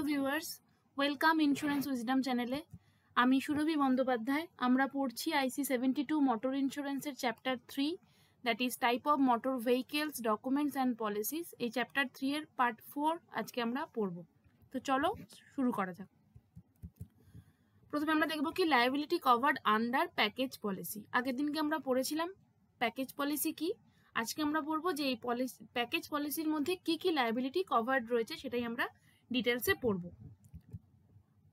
Hello viewers, welcome insurance wisdom চ্যানেলে। আমি সুরভি বন্দ্যোপাধ্যায়। আমরা পড়ছি IC 72 মোটর ইন্স্যুরেন্সের chapter 3, that is type of motor vehicles, documents and policies. এই চ্যাপ্টার 3 এর পার্ট 4 আজকে আমরা পড়ব। তো চলো শুরু করা যাক। প্রথমে আমরা দেখব কি liability covered under package policy. আগের দিনকে আমরা পড়েছিলাম প্যাকেজ পলিসি কি। আজকে আমরা পড়বো যে এই প্যাকেজ পলিসির মধ্যে কি কি লায়াবিলিটি কভার্ড রয়েছে সেটাই আমরা ডিটেলসে পড়ব।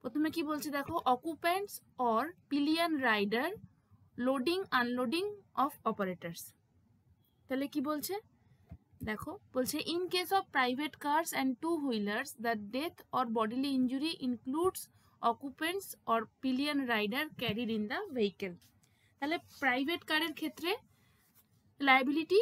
প্রথমে কি বলছে দেখো, occupants or pillion rider loading unloading of operators. তাহলে কি বলছে দেখো, বলছে in case of private cars and two wheelers the death or bodily injury includes occupants or pillion rider carried in the vehicle. তাহলে প্রাইভেট কারের ক্ষেত্রে liability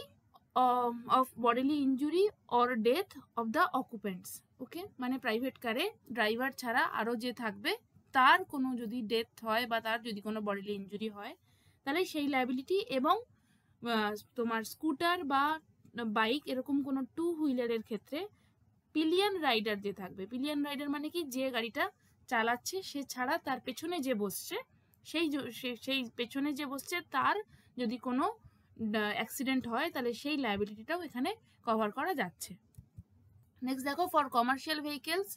of bodily injury or death of the occupants. Okay, মানে private কারে driver ছাড়া আরও যে থাকবে তার কোনো যদি ডেথ হয় বা তার যদি কোনো বডিলি ইঞ্জুরি হয় তাহলে সেই লায়াবিলিটি, এবং তোমার স্কুটার বা বাইক এরকম কোনো টু হুইলারের ক্ষেত্রে পিলিয়ন রাইডার যে থাকবে, পিলিয়ন রাইডার মানে কি, যে গাড়িটা চালাচ্ছে সে ছাড়া তার পেছনে যে বসছে সেই পেছনে যে বসছে তার যদি কোনো অ্যাক্সিডেন্ট হয় তাহলে সেই লায়াবিলিটিটাও এখানে কভার করা যাচ্ছে। নেক্সট দেখো, for commercial vehicles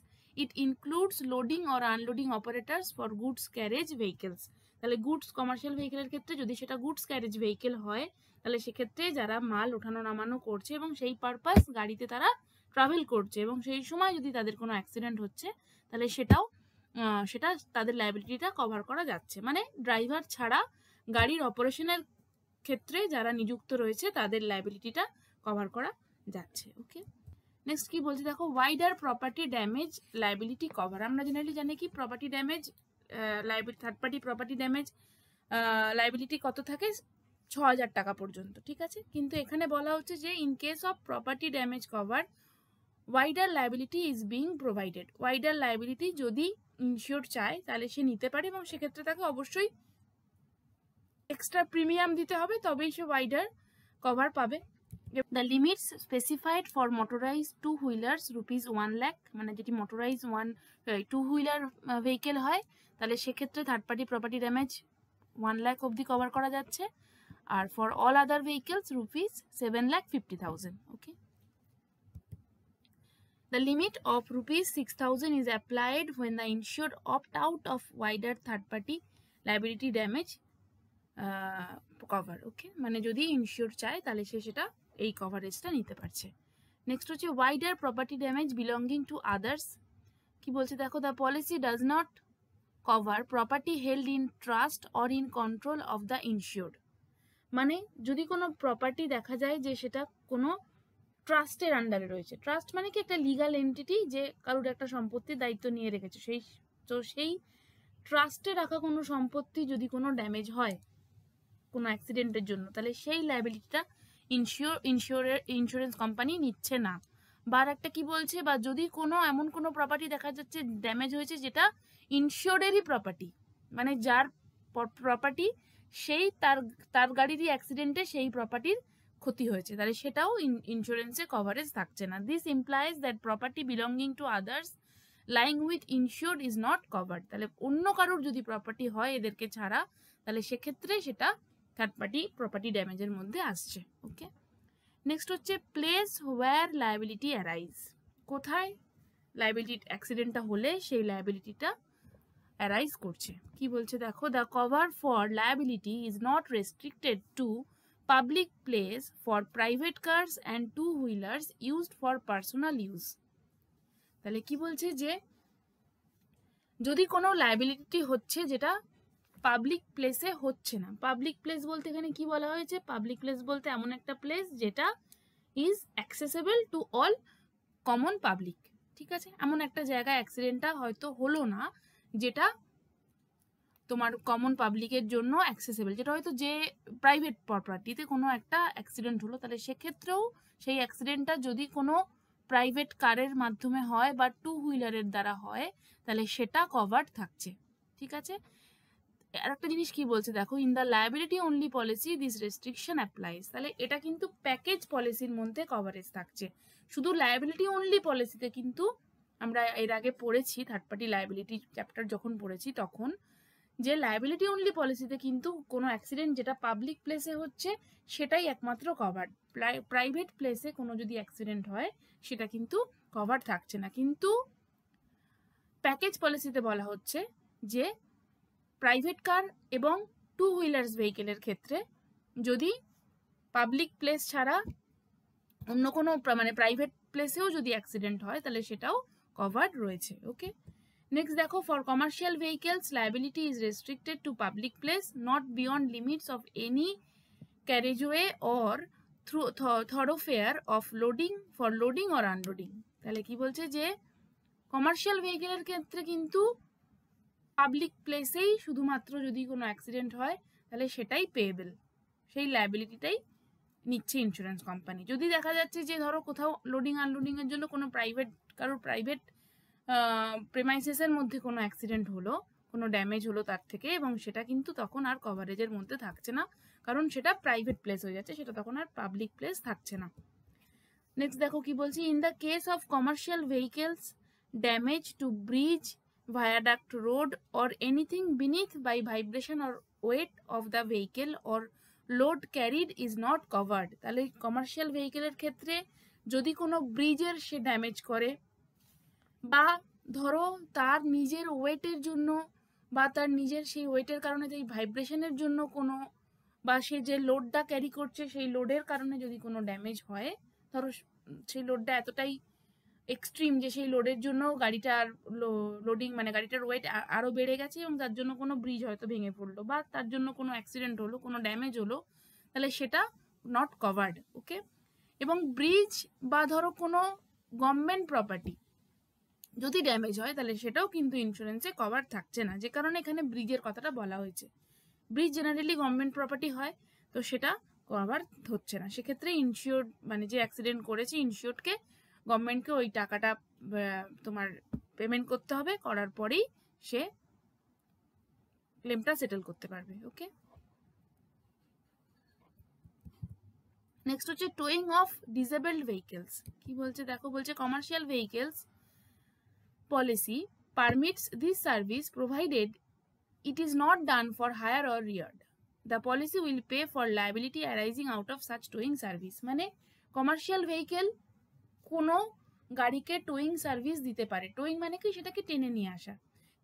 it includes loading or unloading operators for goods carriage vehicles. তাহলে গুডস কমার্শিয়াল ভেহিকেলের ক্ষেত্রে যদি সেটা গুডস ক্যারেজ ভেহিকেল হয় তাহলে সেক্ষেত্রে যারা মাল ওঠানো নামানো করছে এবং সেই পারপাস গাড়িতে তারা ট্রাভেল করছে এবং সেই সময় যদি তাদের কোনো অ্যাক্সিডেন্ট হচ্ছে তাহলে সেটা তাদের লায়াবিলিটিটা কভার করা যাচ্ছে। মানে ড্রাইভার ছাড়া গাড়ির অপারেশনের ক্ষেত্রে যারা নিযুক্ত রয়েছে তাদের লায়াবিলিটিটা কভার করা যাচ্ছে। ওকে, নেক্সট কি বলছে দেখো, wider property damage liability cover. আমরা জেনারেলি জানি কি property damage liability, third party property damage liability কত থাকে, 6,000 টাকা পর্যন্ত। ঠিক আছে, কিন্তু এখানে বলা হচ্ছে যে in case of property damage cover wider liability is being provided. Wider liability যদি ইনশিওর চায় তাহলে সে নিতে পারে এবং সেক্ষেত্রে তাকে অবশ্যই এক্সট্রা প্রিমিয়াম দিতে হবে, তবেই সে ওয়াইডার কভার পাবে। The limits specified for motorized two wheelers ₹1 lakh, মানে যেটি মোটরাইজ টু হুইলার ভেহিকেল হয় তাহলে সেক্ষেত্রে third party property damage 1 lakh অবধি কভার করা যাচ্ছে, আর for all other vehicles ₹7,50,000। Okay, the limit of ₹6,000 is applied when the insured opt out of wider third party liability damage cover. Okay, মানে যদি ensure চায় তাহলে সে সেটা এই কভারেজটা নিতে পারছে। নেক্সট হচ্ছে wider property damage belonging to others. কি বলছে দেখো, the policy does not cover property held in trust or in control of the insured. মানে যদি কোনো প্রপার্টি দেখা যায় যে সেটা কোনো ট্রাস্টের আন্ডারে রয়েছে, ট্রাস্ট মানে কি একটা লিগাল এন্টিটি যে কারোর একটা সম্পত্তির দায়িত্ব নিয়ে রেখেছে, সেই ট্রাস্টে রাখা কোনো সম্পত্তি যদি কোনো ড্যামেজ হয় কোনো অ্যাক্সিডেন্টের জন্য তাহলে সেই লায়াবিলিটিটা ইন্স্যুরেন্স কোম্পানি নিচ্ছে না। বা একটা কি বলছে, বা যদি কোনো এমন কোনো প্রপার্টি দেখা যাচ্ছে ড্যামেজ হয়েছে যেটা ইনশিওরেরই প্রপার্টি, মানে যার প্রপার্টি সেই তার গাড়িরই অ্যাক্সিডেন্টে সেই প্রপার্টির ক্ষতি হয়েছে, তাহলে সেটাও ইন্স্যুরেন্সে কভারেজ থাকছে না। This implies that property belonging to others lying with insured is not covered. তাহলে অন্য কারোর যদি প্রপার্টি হয় এদেরকে ছাড়া তাহলে সেক্ষেত্রে সেটা থার্ড পার্টি প্রপার্টি ড্যামেজের মধ্যে আসছে। ওকে, নেক্সট হচ্ছে প্লেস হোয়ার লায়াবিলিটি অ্যারাইজ। কোথায় লায়াবিলিটি অ্যাক্সিডেন্টটা হলে সেই লায়াবিলিটিটা অ্যারাইজ করছে। কি বলছে দেখো, the cover for liability is not restricted to public place for private cars and two wheelers used for personal use. তাহলে কি বলছে যে যদি কোনো লায়াবিলিটি হচ্ছে যেটা পাবলিক প্লেসে হচ্ছে না। পাবলিক প্লেস বলতে এখানে কি বলা হয়েছে, পাবলিক প্লেস বলতে এমন একটা প্লেস যেটা is accessible to all common public. ঠিক আছে, এমন একটা জায়গায় অ্যাক্সিডেন্টটা হয়তো হলো না যেটা তোমার কমন পাবলিকের জন্য অ্যাক্সেসেবল, যেটা হয়তো যে প্রাইভেট প্রপার্টিতে কোনো একটা অ্যাক্সিডেন্ট হলো তাহলে সেক্ষেত্রেও সেই অ্যাক্সিডেন্টটা যদি কোনো প্রাইভেট কারের মাধ্যমে হয় বা টু হুইলারের দ্বারা হয় তাহলে সেটা কভার্ড থাকছে। ঠিক আছে, আর একটা জিনিস কি বলছে দেখো, in the liability only policy this restriction applies. তাহলে এটা কিন্তু প্যাকেজ পলিসির মধ্যে কভারেজ থাকছে, শুধু লায়াবিলিটি অনলি পলিসিতে কিন্তু আমরা এর আগে পড়েছি থার্ড পার্টি লায়াবিলিটি চ্যাপ্টার যখন পড়েছি তখন, যে লায়াবিলিটি অনলি পলিসিতে কিন্তু কোনো অ্যাক্সিডেন্ট যেটা পাবলিক প্লেসে হচ্ছে সেটাই একমাত্র কভার। প্রাইভেট প্লেসে কোনো যদি অ্যাক্সিডেন্ট হয় সেটা কিন্তু কভার থাকছে না। কিন্তু প্যাকেজ পলিসিতে বলা হচ্ছে যে প্রাইভেট কার এবং টু হুইলার্স ভেহিকেলের ক্ষেত্রে যদি পাবলিক প্লেস ছাড়া অন্য কোনো মানে প্রাইভেট প্লেসেও যদি অ্যাক্সিডেন্ট হয় তাহলে সেটাও কভার্ড রয়েছে। ওকে, নেক্সট দেখো, for commercial vehicles liability is restricted to public place not beyond limits of any carriageway or thoroughfare of loading for loading or unloading. তাহলে কি বলছে যে কমার্শিয়াল ভেহিকেলের ক্ষেত্রে কিন্তু পাবলিক প্লেসেই শুধুমাত্র যদি কোনো অ্যাক্সিডেন্ট হয় তাহলে সেটাই পেয়েবেল, সেই লায়াবিলিটিটাই নিচ্ছে ইন্স্যুরেন্স কোম্পানি। যদি দেখা যাচ্ছে যে ধরো কোথাও লোডিং আনলোডিংয়ের জন্য কোনো কারোর প্রাইভেট প্রেমাইসেসের মধ্যে কোনো অ্যাক্সিডেন্ট হলো, কোনো ড্যামেজ হলো তার থেকে, এবং সেটা কিন্তু তখন আর কভারেজের মধ্যে থাকছে না, কারণ সেটা প্রাইভেট প্লেস হয়ে যাচ্ছে, সেটা তখন আর পাবলিক প্লেস থাকছে না। নেক্সট দেখো কি বলছি, in the case of commercial vehicles damage to bridge, viaduct, road or anything beneath by vibration or weight of the vehicle or load carried is not covered। তাহলে কমার্শিয়াল ভেহিকেলের ক্ষেত্রে যদি কোনো ব্রিজের সে ড্যামেজ করে, বা ধরো তার নিজের ওয়েটের জন্য বা তার নিজের সেই ওয়েটের কারণে যেই ভাইব্রেশনের জন্য কোনো, বা সে যে লোডটা ক্যারি করছে সেই লোডের কারণে যদি কোনো ড্যামেজ হয়, ধরো সেই লোডটা এতটাই এক্সট্রিম যে সেই লোডের জন্য গাড়িটার লোডিং মানে গাড়িটার ওয়েট আরও বেড়ে গেছে এবং তার জন্য কোনো ব্রিজ হয়তো ভেঙে পড়লো বা তার জন্য কোনো অ্যাক্সিডেন্ট হলো, কোনো ড্যামেজ হলো, তাহলে সেটা নট কভার্ড। ওকে, এবং ব্রিজ বা ধরো কোনো গভর্নমেন্ট প্রপার্টি যদি ড্যামেজ হয় তাহলে সেটাও কিন্তু ইন্স্যুরেন্সে কভার থাকছে না, যে কারণে এখানে ব্রিজের কথাটা বলা হয়েছে। ব্রিজ জেনারেলি গভর্নমেন্ট প্রপার্টি হয়, তো সেটা কভার হচ্ছে না। সেক্ষেত্রে ইনশিওর্ড মানে যে অ্যাক্সিডেন্ট করেছে ইনশিওর্ডকে, গভর্নমেন্টকে ওই টাকাটা তোমার পেমেন্ট করতে হবে, করার পরেই সে ক্লেমটা সেটেল করতে পারবে। ওকে, নেক্সট হচ্ছে টোয়িং অফ ডিসেবলড ভেহিকেলস। কি বলছে দেখো, বলছে commercial vehicles policy permits this service provided it is not done for hire or reared. The policy will pay for liability arising out of such towing service। মানে commercial vehicle কোনো গাড়িকে টোয়িং service দিতে পারে। টোয়িং মানে কি, সেটাকে টেনে নিয়ে আসা,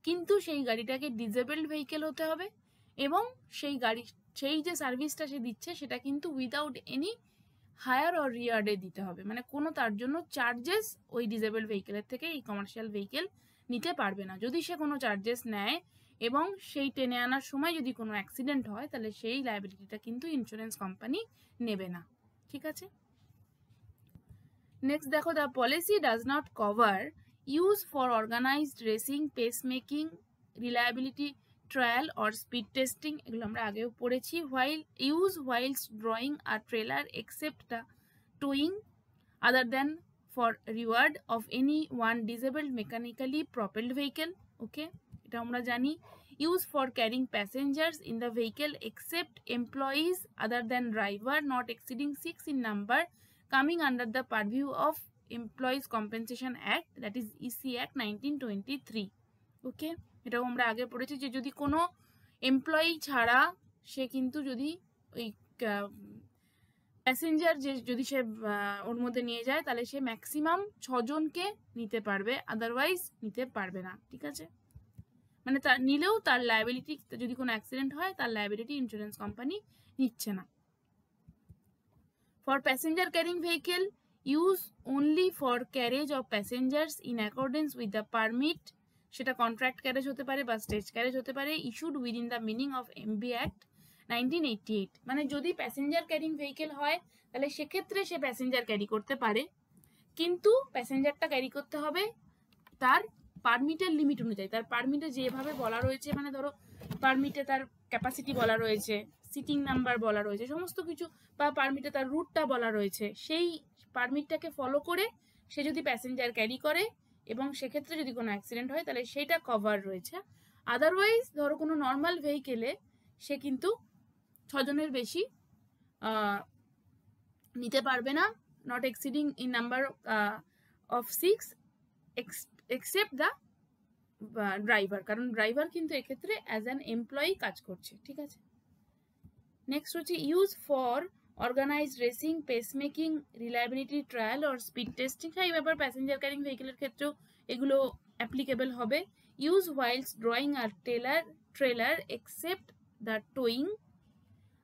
কিন্তু সেই গাড়িটাকে ডিসেবলড ভেহিকেল হতে হবে এবং সেই যে সার্ভিসটা সে দিচ্ছে সেটা কিন্তু উইদাউট এনি হায়ার অর রিয়ার্ডে দিতে হবে। মানে কোনো তার জন্য চার্জেস ওই ডিসেবলড ভেহিকেলের থেকে এই কমার্শিয়াল ভেহিকেল নিতে পারবে না। যদি সে কোনো চার্জেস নেয় এবং সেই টেনে আনার সময় যদি কোনো অ্যাক্সিডেন্ট হয় তাহলে সেই লায়াবিলিটিটা কিন্তু ইন্স্যুরেন্স কোম্পানি নেবে না। ঠিক আছে, নেক্সট দেখো, the policy does not cover use for organised racing, pace making, reliability trial or speed testing, এগুলো আমরা আগেও পড়েছি। whilst drawing a trailer except the towing other than for reward of any one disabled mechanically propelled vehicle। ওকে, এটা আমরা জানি। Use for carrying passengers in the vehicle except employees other than driver not exceeding 6 in number coming under the purview of Employees Compensation Act, that is EC Act 1923। ওকে, এটাও আমরা আগে পড়েছি যে যদি কোনো এমপ্লয়ি ছাড়া সে কিন্তু যদি ওই প্যাসেঞ্জার যদি সে ওর মধ্যে নিয়ে যায় তাহলে সে ম্যাক্সিমাম 6 জনকে নিতে পারবে, আদারওয়াইজ নিতে পারবে না। ঠিক আছে, মানে তার নিলেও তার লায়াবিলিটি, যদি কোনো অ্যাক্সিডেন্ট হয় তার লায়াবিলিটি ইন্স্যুরেন্স কোম্পানি নিচ্ছে না। For passenger carrying vehicle use only for carriage of passengers in accordance with the permit, সেটা কন্ট্রাক্ট ক্যারেজ হতে পারে বা স্টেজ ক্যারেজ হতে পারে, issued within the meaning of MB act 1988। মানে যদি প্যাসেঞ্জার ক্যারিং ভেহিকেল হয় তাহলে সেক্ষেত্রে সে প্যাসেঞ্জার ক্যারি করতে পারে, কিন্তু প্যাসেঞ্জারটা ক্যারি করতে হবে তার পারমিটের লিমিট অনুযায়ী। তার পারমিটে যেভাবে বলা রয়েছে, মানে ধরো পারমিটে তার ক্যাপাসিটি বলা রয়েছে, সিটিং নাম্বার বলা রয়েছে, সমস্ত কিছু, বা পারমিটে তার রুটটা বলা রয়েছে, সেই পারমিটটাকে ফলো করে সে যদি প্যাসেঞ্জার ক্যারি করে এবং সেক্ষেত্রে যদি কোনো অ্যাক্সিডেন্ট হয় তাহলে সেইটা কভার রয়েছে। আদারওয়াইজ ধরো কোনো নর্মাল ভেহিকেলে সে কিন্তু 6 জনের বেশি নিতে পারবে না, not exceeding in number of 6 except the driver, কারণ ড্রাইভার কিন্তু এক্ষেত্রে অ্যাজ অ্যান এমপ্লয়ি কাজ করছে, ঠিক আছে। নেক্সট হচ্ছে use for organised racing, pacemaking, reliability trial or speed testing. এই ব্যাপার প্যাসেঞ্জার ক্যারিং ভেহিকেলের ক্ষেত্রেও এগুলো অ্যাপ্লিকেবল হবে। Use whilst drawing a trailer except the towing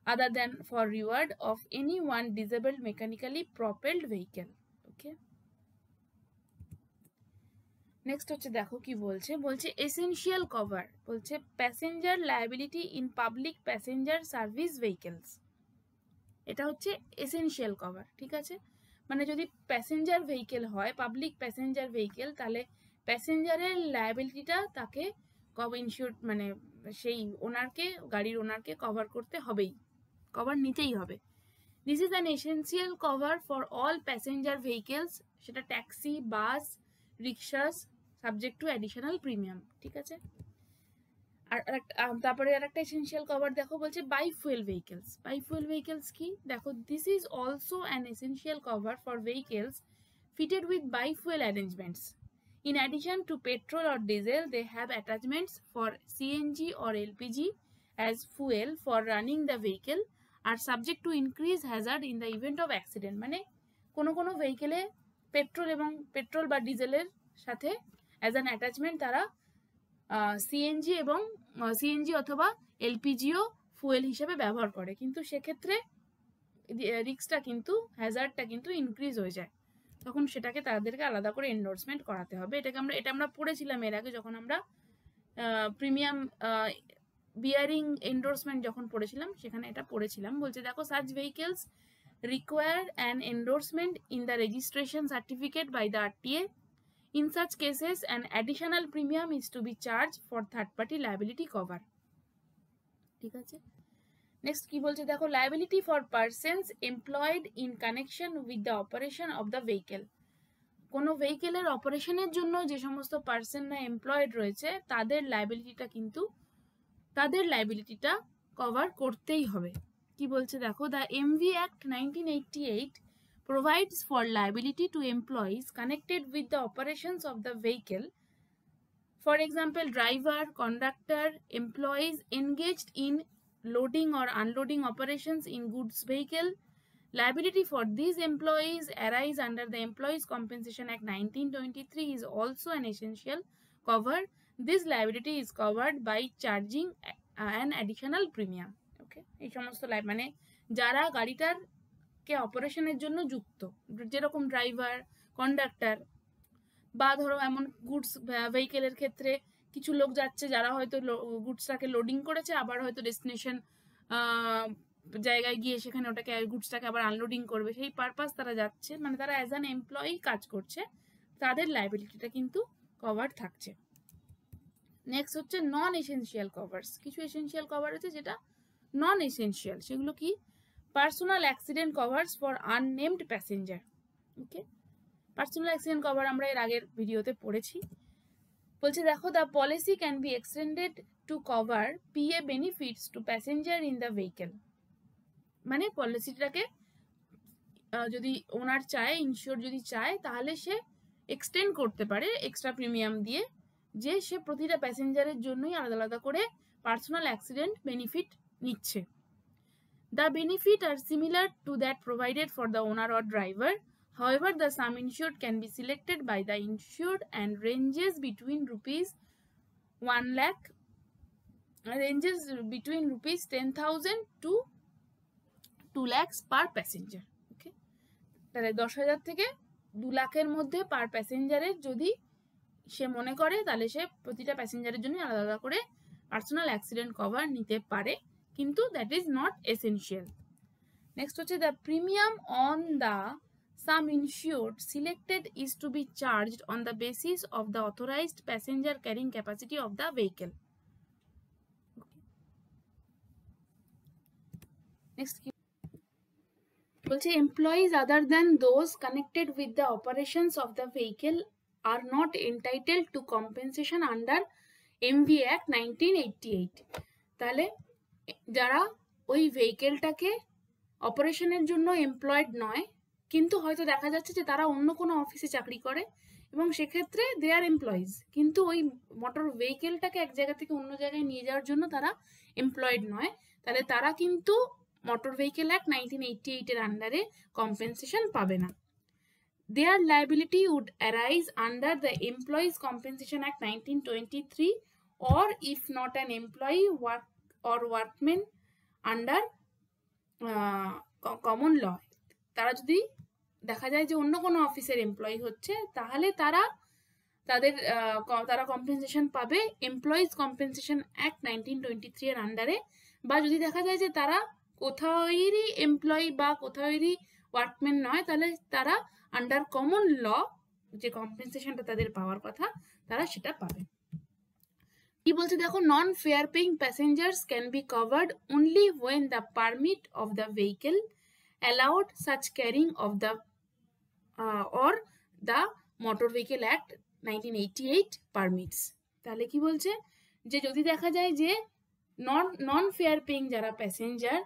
other than for reward of any one disabled mechanically propelled vehicle. Okay. Next হচ্ছে দেখো কি বলছে, বলছে এসেনশিয়াল কভার, বলছে passenger liability in public passenger service vehicles. এটা হচ্ছে essential cover, ঠিক আছে। মানে যদি প্যাসেঞ্জার ভেহিকেল হয়, পাবলিক প্যাসেঞ্জার ভেহিকেল, তাহলে প্যাসেঞ্জারের লায়াবিলিটিটা তাকে ইনশিওর, মানে সেই ওনারকে, গাড়ির ওনারকে কভার করতে হবেই, কভার নিতেই হবে। This is an essential cover for all passenger vehicles, সেটা taxi, bus, rickshaws, subject to additional premium, ঠিক আছে। আর তারপরে আর একটা এসেনশিয়াল কভার দেখো, বলছে বাইফুয়েল ভেহিকেলস। বাইফুয়েল ভেহিকেলস কি দেখো, this is also an essential cover for vehicles fitted with bifuel arrangements. In addition to petrol or diesel, they have attachments for CNG or LPG as fuel for running the vehicle, are subject to increased hazard in the event of accident. মানে কোনো ভেহিকেলে petrol বা ডিজেলের সাথে as an attachment তারা CNG অথবা এলপিজিও fuel হিসেবে ব্যবহার করে, কিন্তু সেক্ষেত্রে রিস্কটা কিন্তু, হ্যাজার্ডটা কিন্তু ইনক্রিজ হয়ে যায়, তখন সেটাকে তাদেরকে আলাদা করে এন্ডোর্সমেন্ট করাতে হবে। এটা আমরা পড়েছিলাম এর আগে, যখন আমরা প্রিমিয়াম বিয়ারিং এন্ডোর্সমেন্ট যখন পড়েছিলাম, সেখানে এটা পড়েছিলাম। বলছে দেখো, such vehicles require an endorsement in the registration certificate by the RTA. In such cases, an additional premium is to be charged for third-party liability cover. ঠিক আছে। নেক্সট কি বলছে দেখো, liability for persons employed in connection with the operation of the vehicle. কোনো ভেহিকেলের অপারেশনের জন্য যে সমস্ত পার্সনরা এমপ্লয়েড রয়েছে, তাদের লায়াবিলিটিটা কভার করতেই হবে। কি বলছে দেখো, the MV Act 1988 provides for liability to employees connected with the operations of the vehicle. For example, driver, conductor, employees engaged in loading or unloading operations in goods vehicle. Liability for these employees arise under the Employees Compensation Act 1923 is also an essential cover. This liability is covered by charging an additional premium. এই সমস্ত মানে যারা গাড়িটার কে অপারেশনের জন্য যুক্ত, যেরকম driver, conductor, বা ধরো এমন গুডস ভেহিকেলের ক্ষেত্রে কিছু লোক যাচ্ছে যারা হয়তো গুডসটাকে লোডিং করেছে, আবার হয়তো ডেস্টিনেশন জায়গায় গিয়ে সেখানে ওটাকে গুডসটাকে আবার আনলোডিং করবে, সেই পারপাস তারা যাচ্ছে, মানে তারা অ্যাজ অ্যান এমপ্লয়ি কাজ করছে, তাদের লায়াবিলিটিটা কিন্তু কভার থাকছে। নেক্সট হচ্ছে নন এসেনশিয়াল কভার্স। কিছু এসেনশিয়াল কভার আছে যেটা নন এসেনশিয়াল, সেগুলো কি, personal accident covers for unnamed passenger. Okay, personal accident cover আমরা এর আগের ভিডিওতে পড়েছি। বলছে দেখো, the policy can be extended to cover PA benefits to passenger in the vehicle. মানে পলিসিটাকে যদি ওনার চায়, ইনশিওর যদি চায়, তাহলে সে এক্সটেন্ড করতে পারে এক্সট্রা প্রিমিয়াম দিয়ে, যে সে প্রতিটা প্যাসেঞ্জারের জন্যই আলাদা আলাদা করে পার্সোনাল অ্যাক্সিডেন্ট বেনিফিট নিচ্ছে। The benefit are similar to that provided for the owner or driver. However, the sum insured can be selected by the insured and ranges between rupees 10,000 to 2 lakhs per passenger. Okay, তাহলে 10,000 থেকে 2 লাখের মধ্যে পার প্যাসেঞ্জারের যদি সে মনে করে, তাহলে সে প্রতিটা প্যাসেঞ্জারের জন্য আলাদা আলাদা করে পার্সোনাল অ্যাক্সিডেন্ট কভার নিতে পারে, কিন্তু that is not essential. Next হচ্ছে, the premium on the sum insured selected is to be charged on the basis of the authorised passenger carrying capacity of the vehicle. Next কি বলছে, employees other than those connected with the operations of the vehicle are not entitled to compensation under MV Act 1988। তাহলে যারা ওই ভেহিকেলটাকে অপারেশনের জন্য employed নয়, কিন্তু হয়তো দেখা যাচ্ছে যে তারা অন্য কোনো অফিসে চাকরি করে এবং সেক্ষেত্রে দে আর এমপ্লয়িজ, কিন্তু ওই মোটর ভেহিকেলটাকে এক জায়গা থেকে অন্য জায়গায় নিয়ে যাওয়ার জন্য তারা এমপ্লয়েড নয়, তাহলে তারা কিন্তু মোটর ভেহিকেল অ্যাক্ট 1988 এর আন্ডারে কম্পেনসেশন পাবে না। Their liability would arise under the Employees Compensation Act 1923 or if not an employee or workman under common law. তারা যদি দেখা যায় যে অন্য কোনো অফিসের এমপ্লয়ি হচ্ছে, তাহলে তারা কম্পেনসেশন পাবে এমপ্লয়িজ কম্পেনসেশন অ্যাক্ট 1923 এর আন্ডারে, বা যদি দেখা যায় যে তারা কোথাওয়েরই এমপ্লয়ি বা কোথাওয়েরই ওয়ার্কম্যান নয়, তাহলে তারা আন্ডার কমন ল যে কম্পেনসেশনটা তাদের পাওয়ার কথা তারা সেটা পাবে। কি বলছে দেখো, non fare paying passengers can be covered only when the permit of the vehicle allowed such carrying of the or the Motor Vehicle Act 1988 permits. তাহলে কি বলছে যে যদি দেখা যায় যে নন ফেয়ার পেইং যারা প্যাসেঞ্জার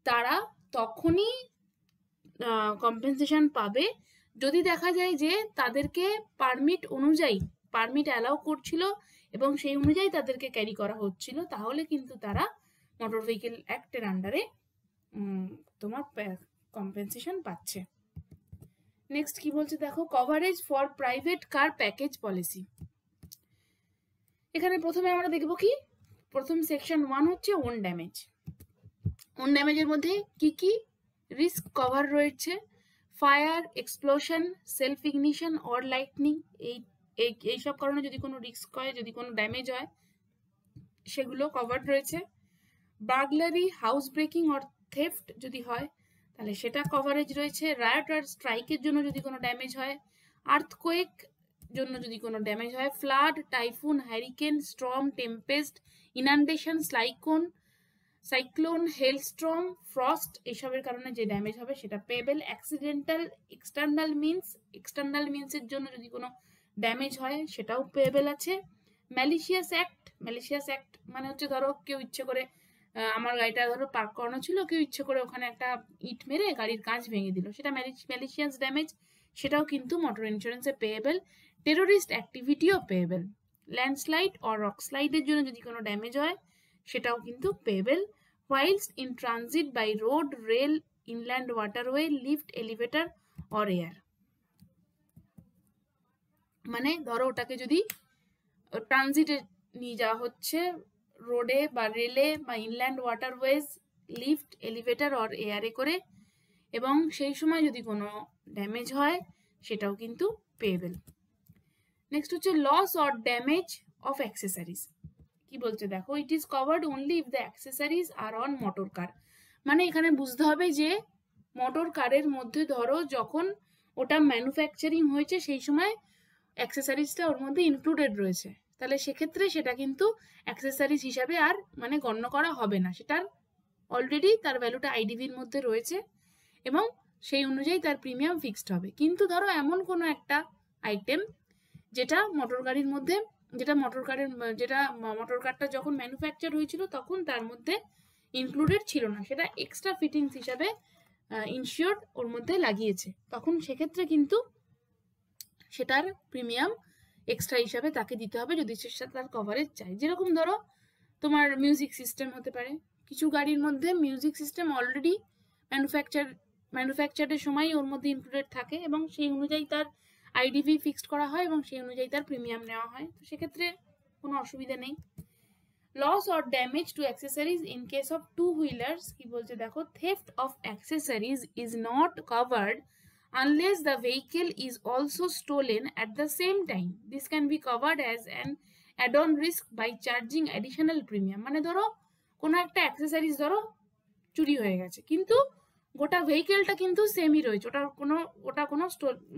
তারা তখনই কম্পেনসেশন পাবে যদি দেখা যায় যে তাদেরকে পারমিট অনুযায়ী পারমিট অ্যালাউ করছিল এবং সেই অনুযায়ী তাদেরকে ক্যারি করা হচ্ছিল, তাহলে কিন্তু তারা মোটর ভেহিকেল অ্যাক্টের আন্ডারে তোমার কম্পেনসেশন পাচ্ছে। নেক্সট কি বলছে দেখো, coverage for private car package policy. এখানে প্রথমে আমরা দেখব কি, প্রথম সেকশন 1 হচ্ছে ওন ড্যামেজ। ওন ড্যামেজের মধ্যে কি কি রিস্ক কভার রয়েছে, fire, explosion, self ignition or lightning, এইসব কারণে যদি কোনো রিস্ক হয়, যদি কোনো ড্যামেজ হয় সেগুলো কভার রয়েছে। Burglary, house breaking or theft যদি হয় তাহলে সেটা কভারেজ রয়েছে। রায়ট আর স্ট্রাইকের জন্য যদি কোনো ড্যামেজ হয়, আর্থকোয়েক জন্য যদি কোনো ড্যামেজ হয়, flood, typhoon, hurricane, storm, tempest, inundation, cyclone, hailstorm, frost, এসবের কারণে যে ড্যামেজ হবে সেটা পেবেল। অ্যাক্সিডেন্টাল এক্সটার্নাল মিনসের জন্য যদি কোনো ড্যামেজ হয় সেটাও পেবেল আছে। ম্যালিশিয়াস অ্যাক্ট মানে হচ্ছে ধরো কেউ ইচ্ছে করে, আমার গাড়িটা ধরো পার্ক করানো ছিল, কেউ ইচ্ছে করে ওখানে একটা ইট মেরে গাড়ির কাঁচ ভেঙে দিল, সেটা ম্যালিশিয়াস ড্যামেজ, সেটাও কিন্তু মোটর ইন্স্যুরেন্সে পেয়েবেল। টেরোরিস্ট অ্যাক্টিভিটিও পেয়েবেল। ল্যান্ডস্লাইড অর রকস্লাইডের জন্য যদি কোনো ড্যামেজ হয় সেটাও কিন্তু payable. whilst in transit by road, rail, inland waterway, lift, elevator or air, মানে ধরো ওটাকে যদি ট্রানজিটে নিয়ে যাওয়া হচ্ছে রোডে বা রেলে বা inland waterways, lift, elevator or এয়ারে করে, এবং সেই সময় যদি কোনো ড্যামেজ হয় সেটাও কিন্তু পেয়েবেল। নেক্সট হচ্ছে loss or damage of accessories. কি বলছে দেখো, it is covered only if the accessories are on motor car. মানে এখানে বুঝতে হবে যে মোটর কারের মধ্যে ধরো যখন ওটা ম্যানুফ্যাকচারিং হয়েছে সেই সময় অ্যাক্সেসরিজটা ওর মধ্যে ইনক্লুডেড রয়েছে, তাহলে সেক্ষেত্রে সেটা কিন্তু অ্যাক্সেসরিজ হিসাবে আর মানে গণ্য করা হবে না, সেটার অলরেডি তার ভ্যালুটা আইডিভির মধ্যে রয়েছে এবং সেই অনুযায়ী তার প্রিমিয়াম ফিক্সড হবে। কিন্তু ধরো এমন কোনো একটা আইটেম যেটা মোটর গাড়ির মধ্যে, যেটা মোটর কারটা যখন ম্যানুফ্যাকচার হয়েছিল তখন তার মধ্যে ইনক্লুডেড ছিল না, সেটা এক্সট্রা ফিটিংস হিসাবে ইনশিওর্ড ওর মধ্যে লাগিয়েছে, তখন সেক্ষেত্রে কিন্তু সেটার প্রিমিয়াম এক্সট্রা হিসাবে তাকে দিতে হবে যদি সে তার কভারেজ চাই। যেরকম ধরো তোমার মিউজিক সিস্টেম হতে পারে, কিছু গাড়ির মধ্যে মিউজিক সিস্টেম অলরেডি ম্যানুফ্যাকচারের সময় ওর মধ্যে ইনক্লুডেড থাকে এবং সেই অনুযায়ী তার আইডিভি ফিক্সড করা হয় এবং সেই অনুযায়ী তার প্রিমিয়াম নেওয়া হয়, তো সেক্ষেত্রে কোনো অসুবিধা নেই। Loss or damage to accessories in case of two wheelers. কি বলছে দেখো, theft of accessories is not covered unless the vehicle is also stolen at the same time. This can be covered as an add-on risk by charging additional premium. মানে ধরো কোনো একটা accessories ধরো চুরি হয়ে গেছে, কিন্তু গোটা ভেহিকেলটা কিন্তু সেমই রয়েছে,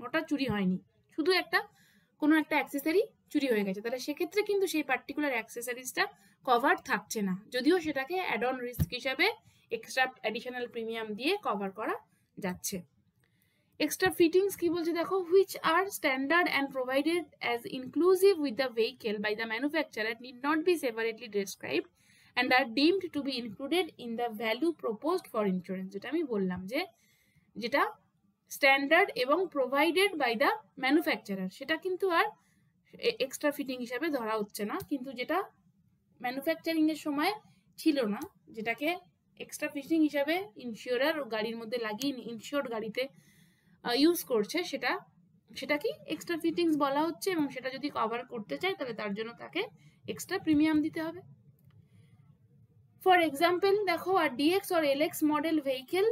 ওটা চুরি হয়নি, শুধু কোনো একটা অ্যাক্সেসরি চুরি হয়ে গেছে, তাহলে সেক্ষেত্রে কিন্তু সেই পার্টিকুলার অ্যাক্সেসরিজটা কভার থাকছে না, যদিও সেটাকে অ্যাড অন রিস্ক হিসাবে এক্সট্রা অ্যাডিশনাল প্রিমিয়াম দিয়ে কভার করা যাচ্ছে। এক্সট্রা ফিটিংস কি বলছে দেখো, which are standard and provided as inclusive with the vehicle by the manufacturer need not be separately described and are deemed to be included in the value proposed for insurance. যেটা আমি বললাম যে যেটা standard এবং provided by the manufacturer, সেটা কিন্তু আর extra fitting হিসাবে ধরা হচ্ছে না, কিন্তু যেটা ম্যানুফ্যাকচারিং এর সময় ছিল না, যেটাকে এক্সট্রা ফিটিং হিসাবে ইনসিওরার গাড়ির মধ্যে লাগিয়ে ইনসিওর্ড গাড়িতে ইউজ করছে, সেটা কি এক্সট্রা ফিটিংস বলা হচ্ছে, এবং সেটা যদি কভার করতে চায় তাহলে তার জন্য তাকে এক্সট্রা প্রিমিয়াম দিতে হবে। ফর এক্সাম্পল দেখো, R DX or LX model vehicle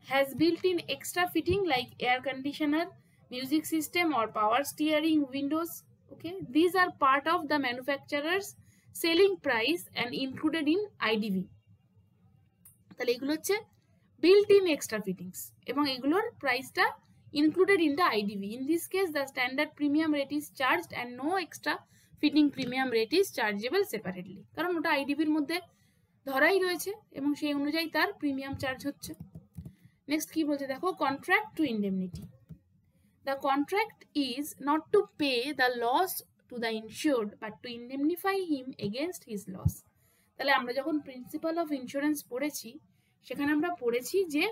has built-in extra fitting like air conditioner, music system or power steering windows. Okay, these are part of the manufacturer's selling price and included in IDV. তাহলে এগুলো হচ্ছে built-in extra fittings এবং এগুলোর প্রাইসটা included in the IDV. In this case, the standard premium rate is charged and no extra fitting premium rate is chargeable separately. কারণ ওটা IDV এর মধ্যে ধরাই রয়েছে এবং সেই অনুযায়ী তার প্রিমিয়াম চার্জ হচ্ছে। নেক্সট কি বলছে দেখো, contract to indemnity. The contract is not to pay the loss to the insured but to indemnify him against his loss. তাহলে আমরা যখন প্রিন্সিপাল অফ ইন্স্যুরেন্স পড়েছি সেখানে আমরা পড়েছি যে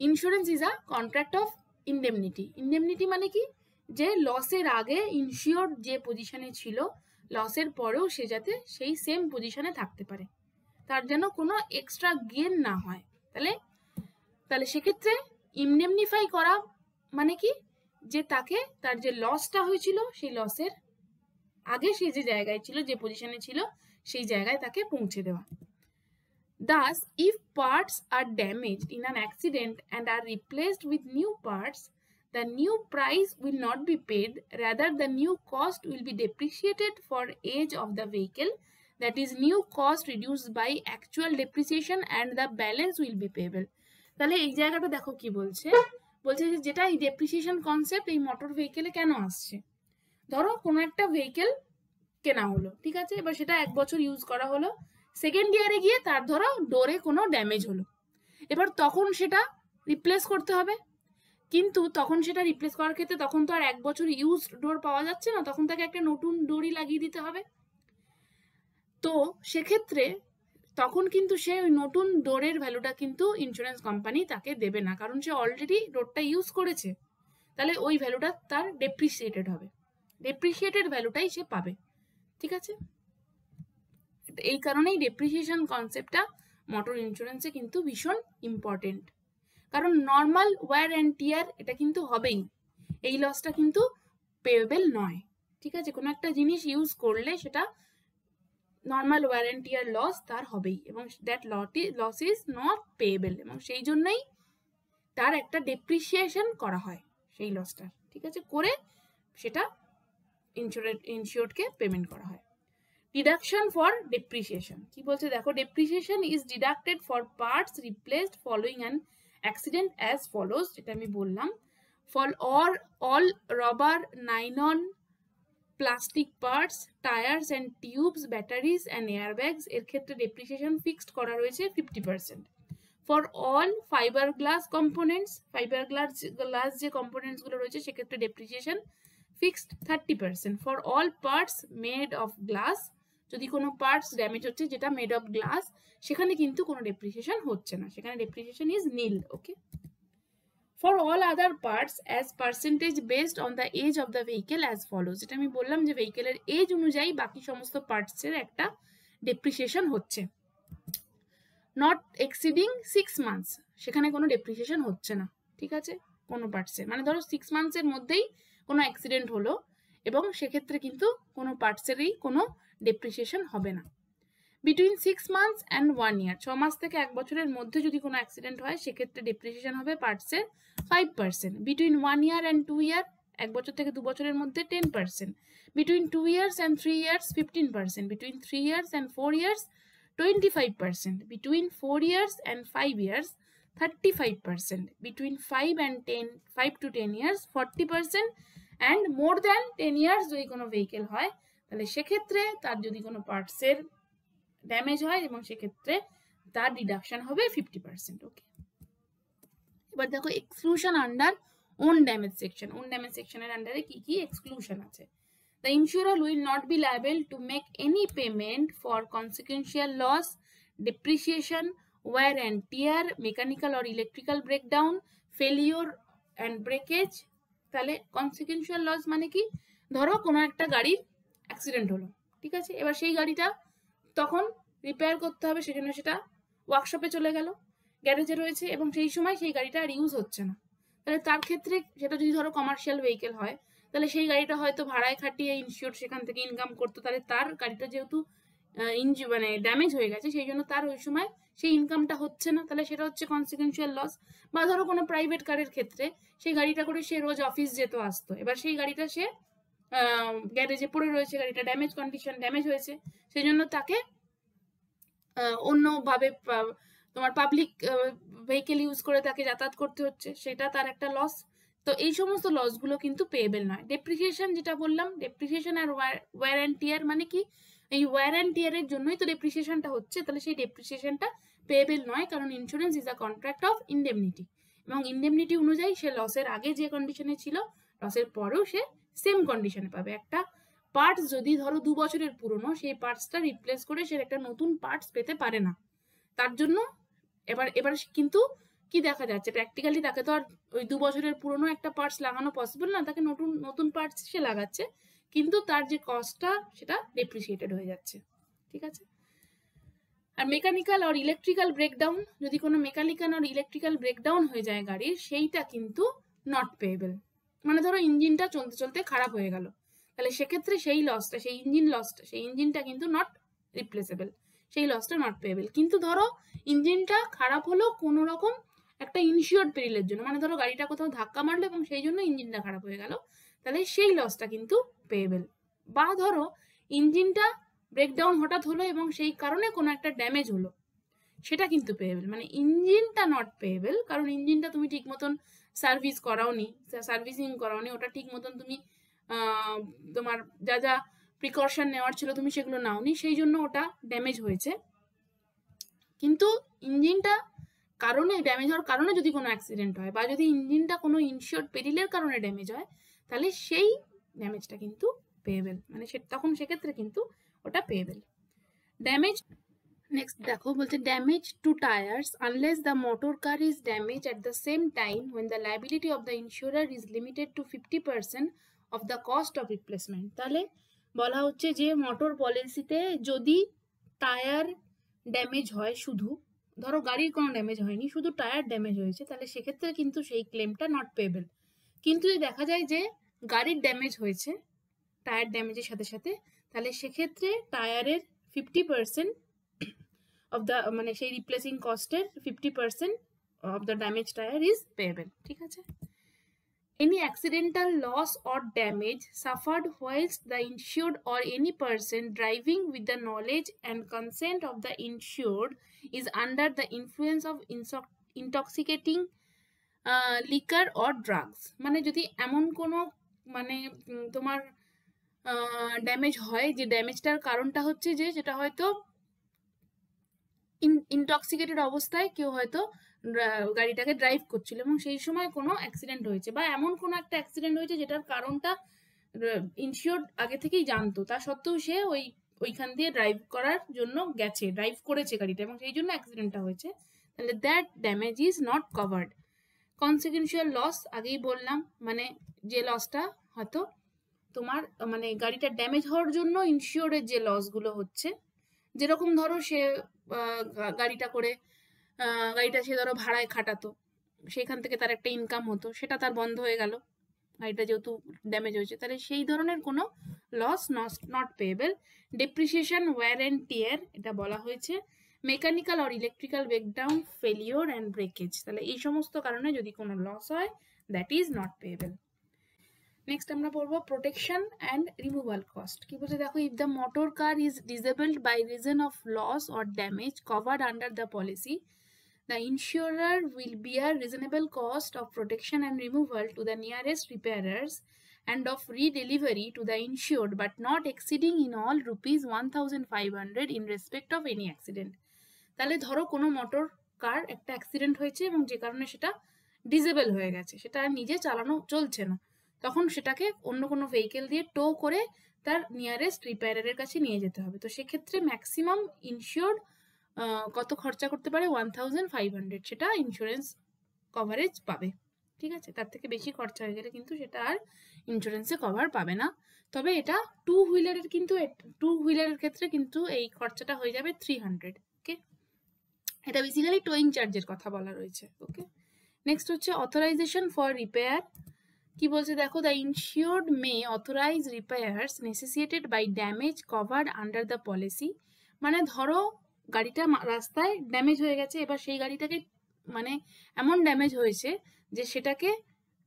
insurance is a contract of indemnity. Indemnity মানে কি, যে লসের আগে ইনসিওর্ড যে পজিশনে ছিল লসের পরেও সে যাতে সেই সেম পজিশনে থাকতে পারে, তার যেন কোনো এক্সট্রা গেন না হয়। তাহলে সেক্ষেত্রে ইন্ডেমনিফাই করা মানে কি, যে তাকে তার যে লসটা হয়েছিল সেই লসের আগে সে যে জায়গায় ছিল, যে পজিশনে ছিল সেই জায়গায় তাকে পৌঁছে দেওয়া। Thus, if parts are damaged in an accident and are replaced with new parts, the new price will not be paid, rather the new cost will be depreciated for age of the vehicle, that is new cost reduced by actual depreciation and the balance will be payable. তাহলে এই জায়গাটা দেখো কি বলছে, বলছে যে যেটা এই ডেপ্রিসিয়েশন কনসেপ্ট এই মোটর ভেহিকেলে কেন আসছে। ধরো কোনো একটা ভেহিকেল কেনা হলো, ঠিক আছে, এবার সেটা 1 বছর ইউজ করা হলো, সেকেন্ড ইয়ারে গিয়ে তার ধরো ডোরে কোনো ড্যামেজ হলো, এবার তখন সেটা রিপ্লেস করতে হবে, কিন্তু তখন সেটা রিপ্লেস করার ক্ষেত্রে তখন তো আর 1 বছর ইউজ ডোর পাওয়া যাচ্ছে না, তখন তাকে একটা নতুন ডোরই লাগিয়ে দিতে হবে। তো সেক্ষেত্রে তখন কিন্তু সে ওই নতুন ডোরের ভ্যালুটা কিন্তু ইন্স্যুরেন্স কোম্পানি তাকে দেবে না, কারণ সে অলরেডি ডোরটা ইউজ করেছে, তাহলে ওই ভ্যালুটা তার ডেপ্রিসিয়েটেড হবে, ডেপ্রিসিয়েটেড ভ্যালুটাই সে পাবে, ঠিক আছে। এই কারণেই ডেপ্রিসিয়েশন কনসেপ্টটা মোটর ইন্স্যুরেন্সে কিন্তু ভীষণ ইম্পর্টেন্ট, কারণ নর্মাল ওয়্যার অ্যান্ড টিয়ার এটা কিন্তু হবেই, এই লসটা কিন্তু পেয়েবল নয়, ঠিক আছে। কোনো একটা জিনিস ইউজ করলে সেটা normal wear and tear loss তার হবেই, এবং that loss is not payable, এবং সেই জন্যই তার একটা ডেপ্রিসিয়েশন করা হয় সেই লসটার, ঠিক আছে, করে সেটা ইনসিওর্ডকে পেমেন্ট করা হয়। ডিডাকশন ফর ডেপ্রিসিয়েশন কি বলছে দেখো, depreciation is deducted for parts replaced following an accident as follows, যেটা আমি বললাম, for all rubber, nylon, plastic parts, tyres and tubes, batteries and airbags, এর ক্ষেত্রে ডেপ্রিসিয়েশন ফিক্সড করা রয়েছে 50%। For all fibre glass components, fibre glass যে কম্পোনেন্টসগুলো রয়েছে সেক্ষেত্রে depreciation fixed 30%। For all parts made of glass, যদি কোনো পার্টস ড্যামেজ হচ্ছে যেটা মেড অফ গ্লাস, সেখানে কিন্তু কোনো ডেপ্রিসিয়েশন হচ্ছে না, সেখানে depreciation is nil, okay. For all other parts as percentage based on the age of the vehicle as follows, যেটা আমি বললাম যে ভেহিকেলের এজ অনুযায়ী বাকি সমস্ত পার্টসের একটা ডেপ্রিসিয়েশন হচ্ছে। নট এক্সিডিং 6 মান্থস, সেখানে কোনো ডেপ্রিসিয়েশন হচ্ছে না, ঠিক আছে, কোনো পার্টসে, মানে ধরো 6 মান্থসের মধ্যেই কোনো অ্যাক্সিডেন্ট হলো এবং সেক্ষেত্রে কিন্তু কোনো পার্টসেরই কোনো ডেপ্রিসিয়েশন হবে না। বিটুইন 6 মান্থস অ্যান্ড 1 ইয়ার, 6 মাস থেকে 1 বছরের মধ্যে যদি কোনো অ্যাক্সিডেন্ট হয় সেক্ষেত্রে ডেপ্রিসিয়েশন হবে পার্টসের 5%। বিটুইন 1 ইয়ার অ্যান্ড 2 ইয়ার, 1 বছর থেকে 2 বছরের মধ্যে 10%। Between 2 years and 3 years 15%। Between 3 years and 4 years 25%। Between 4 years and 5 years 35%। Between 5 to 10 years 40%, and more than 10 years যদি কোনো ভেহিকেল হয় তাহলে সেক্ষেত্রে তার যদি কোনো পার্টসের ড্যামেজ হয় এবং সেক্ষেত্রে তার ডিডাকশন হবে 50%, ওকে। এবার দেখো exclusion under own damage section, own damage সেকশনের আন্ডারে কি কি এক্সক্লুশন আছে। The insurer will not be liable to make any payment for consequential loss, depreciation wear and tear, mechanical or electrical breakdown, failure and breakage। তাহলে consequential loss মানে কি, ধরো কোনো একটা গাড়ির অ্যাক্সিডেন্ট হলো, ঠিক আছে, এবার সেই গাড়িটা তখন রিপেয়ার করতে হবে, সেজন্য সেটা ওয়ার্কশপে চলে গেল, গ্যারেজে রয়েছে, এবং সেই সময় সেই গাড়িটা আর ইউজ হচ্ছে না। তাহলে তার ক্ষেত্রে সেটা যদি ধরো কমার্শিয়াল ভেহিকেল হয়, তাহলে সেই গাড়িটা হয়তো ভাড়ায় খাটিয়ে ইনশিওর সেখান থেকে ইনকাম করতো, তাহলে তার গাড়িটা যেহেতু মানে ড্যামেজ হয়ে গেছে, সেই জন্য তার ওই সময় সেই ইনকামটা হচ্ছে না, তাহলে সেটা হচ্ছে কনসিকুয়েন্সিয়াল লস। বা ধরো কোনো প্রাইভেট কারের ক্ষেত্রে সেই গাড়িটা করে সে রোজ অফিস যেত আসতো, এবার সেই গাড়িটা সে গ্যারেজে পড়ে রয়েছে, গাড়িটা ড্যামেজ কন্ডিশন, ড্যামেজ হয়েছে, সেই জন্য তাকে অন্যভাবে তোমার পাবলিক ভেহিকেল ইউজ করে তাকে যাতায়াত করতে হচ্ছে, সেটা তার একটা লস। তো এই সমস্ত লসগুলো কিন্তু পেয়েবেল নয়। ডেপ্রিসিয়েশন যেটা বললাম, ডেপ্রিসিয়েশন আর ওয়্যার অ্যান্ড টিয়ার মানে কি, এই ওয়্যার অ্যান্ড টিয়ারের জন্যই তো ডেপ্রিসিয়েশনটা হচ্ছে, তাহলে সেই ডেপ্রিসিয়েশনটা পেয়েবেল নয়, কারণ insurance is a contract of indemnity, এবং ইন্ডেমনিটি অনুযায়ী সে লসের আগে যে কন্ডিশনে ছিল, লসের পরেও সে সেম কন্ডিশনে পাবে। একটা পার্টস যদি ধরো 2 বছরের পুরনো, সেই পার্টসটা রিপ্লেস করে সে একটা নতুন পার্টস পেতে পারে না। তার জন্য এবার কিন্তু কি দেখা যাচ্ছে, প্র্যাকটিক্যালি তাকে তো আর ওই 2 বছরের পুরনো একটা পার্টস লাগানো পসিবল না, তাকে নতুন পার্টস সে লাগাচ্ছে, কিন্তু তার যে কস্টটা সেটা ডেপ্রিসিয়েটেড হয়ে যাচ্ছে, ঠিক আছে। আর মেকানিক্যাল আর ইলেকট্রিক্যাল ব্রেকডাউন, যদি কোনো মেকানিক্যাল আর ইলেকট্রিক্যাল ব্রেকডাউন হয়ে যায় গাড়ির, সেইটা কিন্তু নট পেয়েবল। মানে ধরো ইঞ্জিনটা চলতে চলতে খারাপ হয়ে গেল, তাহলে সেক্ষেত্রে সেই লসটা, সেই ইঞ্জিনটা কিন্তু নট রিপ্লেসেবল, সেই লসটা নট পেয়েবল। কিন্তু ধরো ইঞ্জিনটা খারাপ হলো কোনো রকম একটা ইনশিওর্ড পেরিলের জন্য, মানে ধরো গাড়িটা কোথাও ধাক্কা মারলো এবং সেই জন্য ইঞ্জিনটা খারাপ হয়ে গেল, তাহলে সেই লসটা কিন্তু পেয়েবল। বা ধরো ইঞ্জিনটা ব্রেকডাউন হঠাৎ হলো এবং সেই কারণে কোনো একটা ড্যামেজ হলো, সেটা কিন্তু পেয়েবল। মানে ইঞ্জিনটা নট পেয়েবল, কারণ ইঞ্জিনটা তুমি ঠিক মতন সার্ভিসিং করাওনি, ওটা ঠিক মতন তুমি তোমার যা যা প্রিকশন নেওয়ার ছিল তুমি সেগুলো নাওনি, সেই জন্য ওটা ড্যামেজ হয়েছে। কিন্তু ইঞ্জিনটা কারণে ড্যামেজ হওয়ার কারণে যদি কোনো অ্যাক্সিডেন্ট হয়, বা যদি ইঞ্জিনটা কোনো ইনশিওর্ড পেরিলের কারণে ড্যামেজ হয়, তাহলে সেই ড্যামেজটা কিন্তু পেয়েবল, মানে তখন সেক্ষেত্রে কিন্তু ওটা পেয়েবল। ড্যামেজ নেক্সট দেখো, বলছে damage to tyres unless the motor car is damage at the same time when the liability of the insurer is limited to 50% of the cost of replacement। তাহলে বলা হচ্ছে যে মোটর পলিসিতে যদি tyre damage হয়, শুধু ধরো গাড়ির কোনো ড্যামেজ হয়নি, শুধু টায়ার ড্যামেজ হয়েছে, তাহলে সেক্ষেত্রে কিন্তু সেই ক্লেমটা নট পেয়েবল। কিন্তু যদি দেখা যায় যে গাড়ির ড্যামেজ হয়েছে টায়ার ড্যামেজের সাথে সাথে, তাহলে সেক্ষেত্রে টায়ারের 50% of the মানে সেই replacing কস্টের 50% of the damage tire is payable, ঠিক আছে। Any accidental loss or damage suffered whilst the insured or any person driving with the knowledge and consent of the insured is under the influence of intoxicating liquor or drugs। মানে যদি এমন কোনো মানে তোমার damage হয়, যে ড্যামেজটার কারণটা হচ্ছে যে সেটা হয়তো ইনটক্সিকেটেড অবস্থায় কেউ হয়তো গাড়িটাকে ড্রাইভ করছিল এবং সেই সময় কোনো অ্যাক্সিডেন্ট হয়েছে, বা এমন কোনো একটা অ্যাক্সিডেন্ট হয়েছে যেটার কারণটা ইনশিওর্ড আগে থেকেই জানতো, তা সত্ত্বেও সে ওইখান দিয়ে ড্রাইভ করার জন্য গেছে, ড্রাইভ করেছে গাড়িটা, এবং সেই জন্য অ্যাক্সিডেন্টটা হয়েছে, তাহলে that damage is not covered. Consequential loss আগেই বললাম, মানে যে লসটা হয়তো তোমার মানে গাড়িটা ড্যামেজ হওয়ার জন্য ইনশিওরের যে লসগুলো হচ্ছে, যেরকম ধরো সে গাড়িটা সে ধরো ভাড়ায় খাটাতো, সেখান থেকে তার একটা ইনকাম হতো, সেটা তার বন্ধ হয়ে গেল গাড়িটা যেহেতু ড্যামেজ হয়েছে, তাহলে সেই ধরনের কোনো loss not payable. Depreciation, wear and tear, এটা বলা হয়েছে। Mechanical or electrical breakdown, failure and breakage, তাহলে এই সমস্ত কারণে যদি কোনো লস হয়, that is not payable. Next আমরা পড়বো প্রোটেকশন অ্যান্ড রিমুভাল কস্ট। কি বলছে দেখো, if the motor car is disabled by reason of loss or damage covered under the policy, the insurer will bear reasonable cost of protection and removal to the nearest repairers and of redelivery to the insured, but not exceeding in all rupees 1500 in respect of any accident। তাহলে ধরো কোনো motor car একটা accident হয়েছে এবং যে কারণে সেটা disable হয়ে গেছে, সেটা আর নিজে চালানো চলছে না, তখন সেটাকে অন্য কোনো ভেহিকেল দিয়ে টো করে তার নিয়ারেস্ট রিপেয়ারের কাছে নিয়ে যেতে হবে। তো সেক্ষেত্রে ম্যাক্সিমাম ইনশিওর্ড কত খরচা করতে পারে 1500, সেটা ইন্স্যুরেন্স কভারেজ পাবে। ঠিক আছে, তার থেকে বেশি খরচা হয়ে গেলে কিন্তু সেটা আর ইন্স্যুরেন্সে কভার পাবে না। তবে এটা টু হুইলারের ক্ষেত্রে কিন্তু এই খরচাটা হয়ে যাবে 300। ওকে, এটা বেসিক্যালি টোয়িং চার্জের কথা বলা রয়েছে। ওকে, নেক্সট হচ্ছে অথরাইজেশন ফর রিপেয়ার। কি বলছে দেখো, the insured may authorise repairs necessitated by damage covered under the policy. মানে ধরো গাড়িটা রাস্তায় ড্যামেজ হয়ে গেছে, এবার সেই গাড়িটাকে মানে এমন ড্যামেজ হয়েছে যে সেটাকে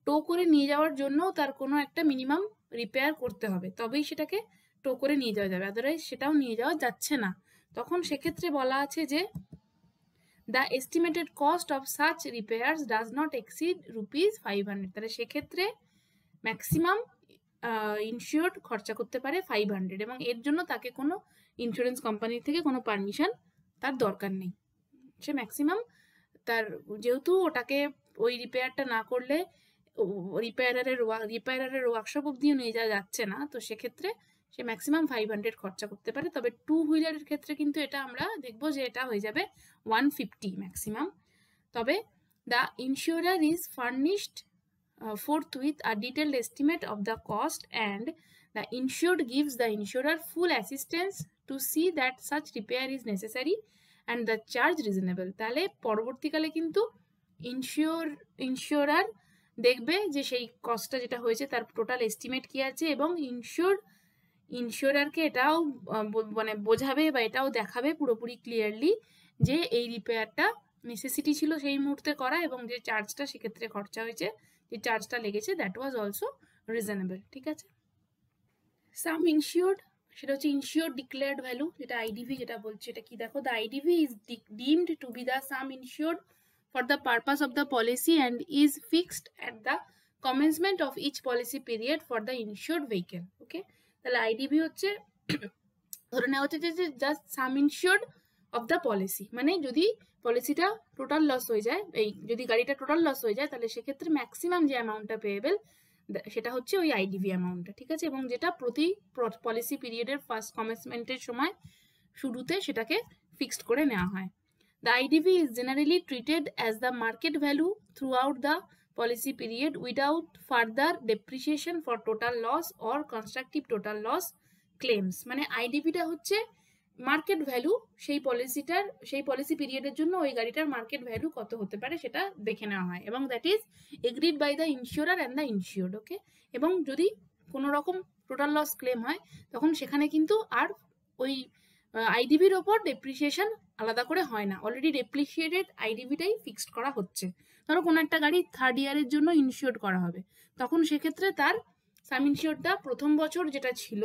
টো করে নিয়ে যাওয়ার জন্য তার কোনো একটা মিনিমাম রিপেয়ার করতে হবে, তবেই সেটাকে টো করে নিয়ে যাওয়া যাবে, আদারওয়াইজ সেটাও নিয়ে যাওয়া যাচ্ছে না। তখন সেক্ষেত্রে বলা আছে যে the estimated cost of such repairs does not exceed ₹500। তাহলে সেক্ষেত্রে ম্যাক্সিমাম ইনসিওর্ড খরচা করতে পারে 500, এবং এর জন্য তাকে কোনো ইন্স্যুরেন্স কোম্পানি থেকে কোনো পারমিশন তার দরকার নেই। সে ম্যাক্সিমাম তার, যেহেতু ওটাকে ওই রিপেয়ারটা না করলে রিপেয়ারারের ওয়ার্কশপ অব্দিও নিয়ে যাওয়া যাচ্ছে না, তো সেক্ষেত্রে সে ম্যাক্সিমাম 500 খরচা করতে পারে। তবে টু হুইলারের ক্ষেত্রে কিন্তু এটা আমরা দেখবো যে এটা হয়ে যাবে 150 ম্যাক্সিমাম। তবে the ইন্স্যুরার is furnished forthwith a detailed estimate of the cost, and the insured gives the insurer full assistance to see that such repair is necessary and the charge reasonable। তাহলে পরবর্তীকালে কিন্তু ইন্স্যুরার দেখবে যে সেই কস্টটা যেটা হয়েছে তার টোটাল এস্টিমেট কি আছে, এবং ইন্স্যুরারকে এটাও মানে বোঝাবে বা এটাও দেখাবে পুরোপুরি ক্লিয়ারলি যে এই রিপেয়ারটা নেসেসিটি ছিল সেই মুহূর্তে করা, এবং যে চার্জটা সেক্ষেত্রে খরচা হয়েছে, যে চার্জটা লেগেছে, দ্যাট ওয়াজ অলসো রিজনেবল। ঠিক আছে, সাম ইনসিওর্ড, সেটা হচ্ছে ইনসিওর্ড ডিক্লেয়ার্ড ভ্যালু, যেটা আইডিভি যেটা বলছে। এটা কি দেখো, the IDV is deemed to be the sum insured for the purpose of the policy and is fixed at the commencement of each policy period for the insured vehicle. Okay, তাহলে IDV হচ্ছে ধরে নেওয়া হচ্ছে যে just sum insured of the policy, মানে যদি পলিসিটা total loss হয়ে যায়, এই যদি গাড়িটা টোটাল লস হয়ে যায়, তাহলে সেক্ষেত্রে ম্যাক্সিমাম যে অ্যামাউন্টটা পেয়েবেল সেটা হচ্ছে ওই আইডিভি অ্যামাউন্টটা। ঠিক আছে, এবং যেটা প্রতি পলিসি পিরিয়ডের ফার্স্ট কমেন্সমেন্টের সময় শুরুতে সেটাকে ফিক্সড করে নেওয়া হয়। The IDV is generally treated as the market value throughout the policy period without further depreciation for total loss or constructive total loss claims. মানে আইডিভিটা হচ্ছে মার্কেট ভ্যালু, সেই পলিসি পিরিয়ডের জন্য ওই গাড়িটার মার্কেট ভ্যালু কত হতে পারে সেটা দেখে নেওয়া হয়, এবং that is agreed by the insurer and the insured. Okay, এবং যদি কোনো রকম টোটাল লস ক্লেম হয় তখন সেখানে কিন্তু আর ওই আইডিভির ওপর ডেপ্রিসিয়েশন আলাদা করে হয় না, অলরেডি ডেপ্রিসিয়েটেড আইডিভিটাই ফিক্সড করা হচ্ছে। ধরো কোনো একটা গাড়ি 3rd ইয়ারের জন্য ইনসিওর্ড করা হবে, তখন সেক্ষেত্রে তার সাম ইনসিওর্ডটা প্রথম বছর যেটা ছিল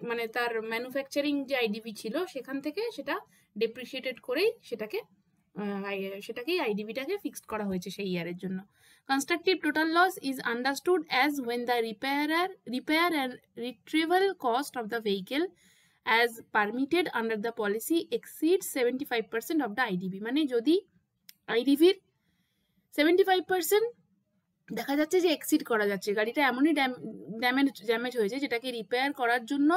মানে তার ম্যানুফ্যাকচারিং যে আইডিভি ছিল সেখান থেকে সেটা ডেপ্রিসিয়েটেড করেই সেটাকেই আইডিভিটাকে ফিক্সড করা হয়েছে সেই ইয়ারের জন্য। Constructive total loss is understood as when the repair and retrieval cost of the vehicle as permitted under the policy exceeds 75% of the IDV। মানে যদি আইডিভির 75% দেখা যাচ্ছে যে এক্সিড করা যাচ্ছে, গাড়িটা এমনই ড্যামেজ হয়েছে যেটাকে রিপেয়ার করার জন্য